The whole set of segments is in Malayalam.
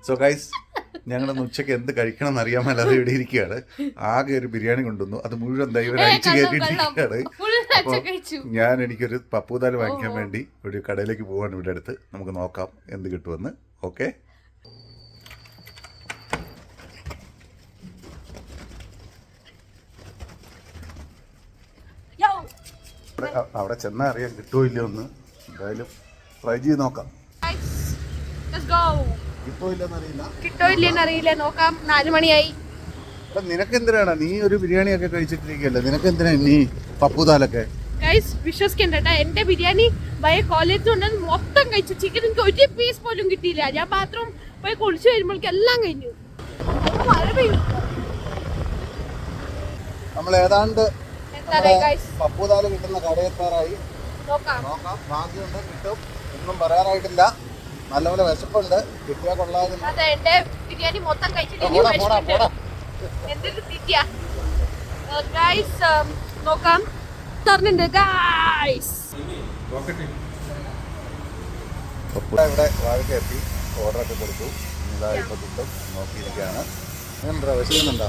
സോ ഗൈസ് ഞങ്ങളൊന്ന് ഉച്ചയ്ക്ക് എന്ത് കഴിക്കണം എന്ന് അറിയാൻ മേലാതെ ഇവിടെ ഇരിക്കുകയാണ്. ആകെ ഒരു ബിരിയാണി കൊണ്ടുവന്നു, അത് മുഴുവൻ ദൈവം അഴിച്ചു കയറ്റിയിട്ടിരിക്കുകയാണ്. അപ്പോൾ എനിക്കൊരു പപ്പൂതാൽ വാങ്ങിക്കാൻ വേണ്ടി ഒരു കടയിലേക്ക് പോവാണ് ഇവിടെ അടുത്ത്. നമുക്ക് നോക്കാം എന്ത് കിട്ടുമെന്ന്. ഓക്കെ, അവിടെ ചെന്നാൽ അറിയാൻ കിട്ടുമോ ഇല്ലയോ എന്ന്. എന്തായാലും ട്രൈ ചെയ്ത് നോക്കാം. കിട്ടോ ഇല്ലെന്നറിയില്ല, നോക്കാം. 4 മണിയായി. നിനക്ക് എന്തിനാണ്, നീ ഒരു ബിരിയാണി ഒക്കെ കഴിച്ചിട്ടിരിക്കല്ലേ, നിനക്ക് എന്തിനാ നീ പപ്പുദാലൊക്കെ? ഗൈസ് വിശ്വസിക്കണ്ട, എന്റെ ബിരിയാണി കോളേജിൽ ഉണ്ടെന്ന് മൊത്തം കഴിച്ചു. ചിക്കൻ എനിക്ക് ഒരു പീസ് പോലും കിട്ടിയില്ല. ഞാൻ ബാത്റൂം പോയി കുളിച്ചു വരുമ്പോഴേക്കും എല്ലാം കഴിഞ്ഞു. മഴ പെയ്യും. നമ്മൾ ഏതാണ്ട് പപ്പുദാല് കിട്ടുന്ന കടയെത്താറായി. നോക്കാം, ഭാഗ്യമുണ്ട്, കിട്ടും. ഒന്നും പറയാനായിട്ടില്ല. നല്ലപോലെ വിശപ്പുണ്ട്, കിട്ടിയാ കൊള്ളാതെ. എന്റെ ബിരിയാണി മൊത്തം കഴിച്ചിട്ട് നോക്കാം. ഇവിടെ വാഴയ്ക്ക് എത്തി, ഓർഡറൊക്കെ കൊടുത്തു. ഇതായിപ്പോ കിട്ടും, നോക്കിയിരിക്കുകയാണ്. എന്താ വിശക്കുന്നുണ്ടോ?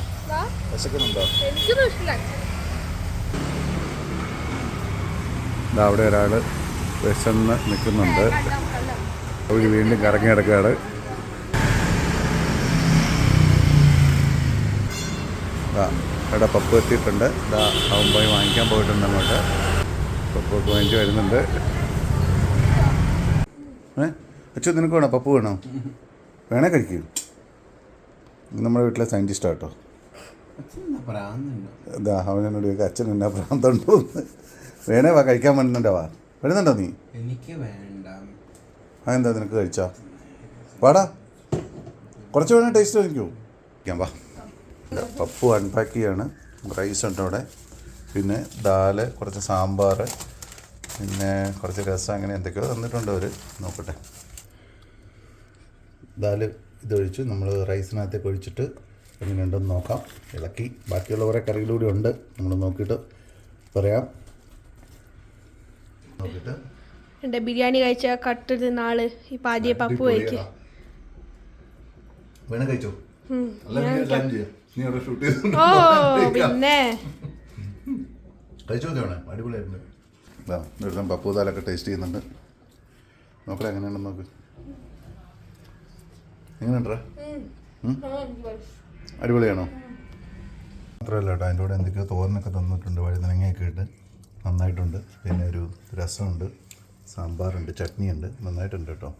അവിടെ ഒരാള് വിശന്ന് നിൽക്കുന്നുണ്ട്. അവർ വീണ്ടും കറങ്ങി കിടക്കുകയാണ്. ഇവിടെ പപ്പു എത്തിയിട്ടുണ്ട്. അവൻ പോയി വാങ്ങിക്കാൻ പോയിട്ടുണ്ട്. അങ്ങോട്ട് പപ്പുക്ക് വാങ്ങിച്ച് വരുന്നുണ്ട്. അച്ഛൻ നിനക്ക് വേണോ? പപ്പു വേണോ? വേണേ കഴിക്കൂ. നമ്മുടെ വീട്ടിലെ സയൻറ്റിസ്റ്റ് കേട്ടോ. അവനോട് ചോദിക്കുക അച്ഛൻ എന്നാ ഭ്രാന്തുണ്ടോ എന്ന്. വേണേ വാ, കഴിക്കാൻ വരുന്നുണ്ടോ? വരുന്നുണ്ടോ നീ? എനിക്ക് വേണ്ട. അതെന്താ, നിനക്ക് കഴിച്ചാ? വാടാ, കുറച്ച് വേണേ ടേസ്റ്റ് കഴിക്കൂ. വാ. പപ്പു അൺപാക്ക് ചെയ്യാണ്. റൈസ് ഉണ്ട് അവിടെ, പിന്നെ ദാല്, കുറച്ച് സാമ്പാർ, പിന്നെ കുറച്ച് രസം, അങ്ങനെ എന്തൊക്കെയോ തന്നിട്ടുണ്ട് അവർ. നോക്കട്ടെ. ദാല് ഇതൊഴിച്ച് നമ്മൾ റൈസിനകത്തേക്ക് ഒഴിച്ചിട്ട് എങ്ങനെയുണ്ടെന്ന് നോക്കാം. ഇളക്കി ബാക്കിയുള്ള കുറേ കറികളൂടെ ഉണ്ട്, നമ്മൾ നോക്കിയിട്ട് പറയാം. നോക്കിയിട്ട് എന്റെ ബിരിയാണി കഴിച്ച കട്ട് നാള് ഈ പാതിയെ പപ്പു കഴിക്കും. വേണേ കഴിച്ചോ? ഓ പിന്നെ കഴിച്ചു നോക്കിയാണ്, അടിപൊളിയായിട്ടുണ്ട്. പപ്പുദാലൊക്കെ ടേസ്റ്റ് ചെയ്യുന്നുണ്ട്. നോക്കട്ടെ എങ്ങനെയുണ്ടെന്ന് നോക്ക്. എങ്ങനെയുണ്ടാ? അടിപൊളിയാണോ? മാത്രമല്ല കേട്ടോ, അതിൻ്റെ കൂടെ എന്തൊക്കെയോ തോരനൊക്കെ തന്നിട്ടുണ്ട്. വഴുതനങ്ങയൊക്കെ ഇട്ട് നന്നായിട്ടുണ്ട്. പിന്നെ ഒരു രസമുണ്ട്, സാമ്പാറുണ്ട്, ചട്നിയുണ്ട്. നന്നായിട്ടുണ്ട് കേട്ടോ.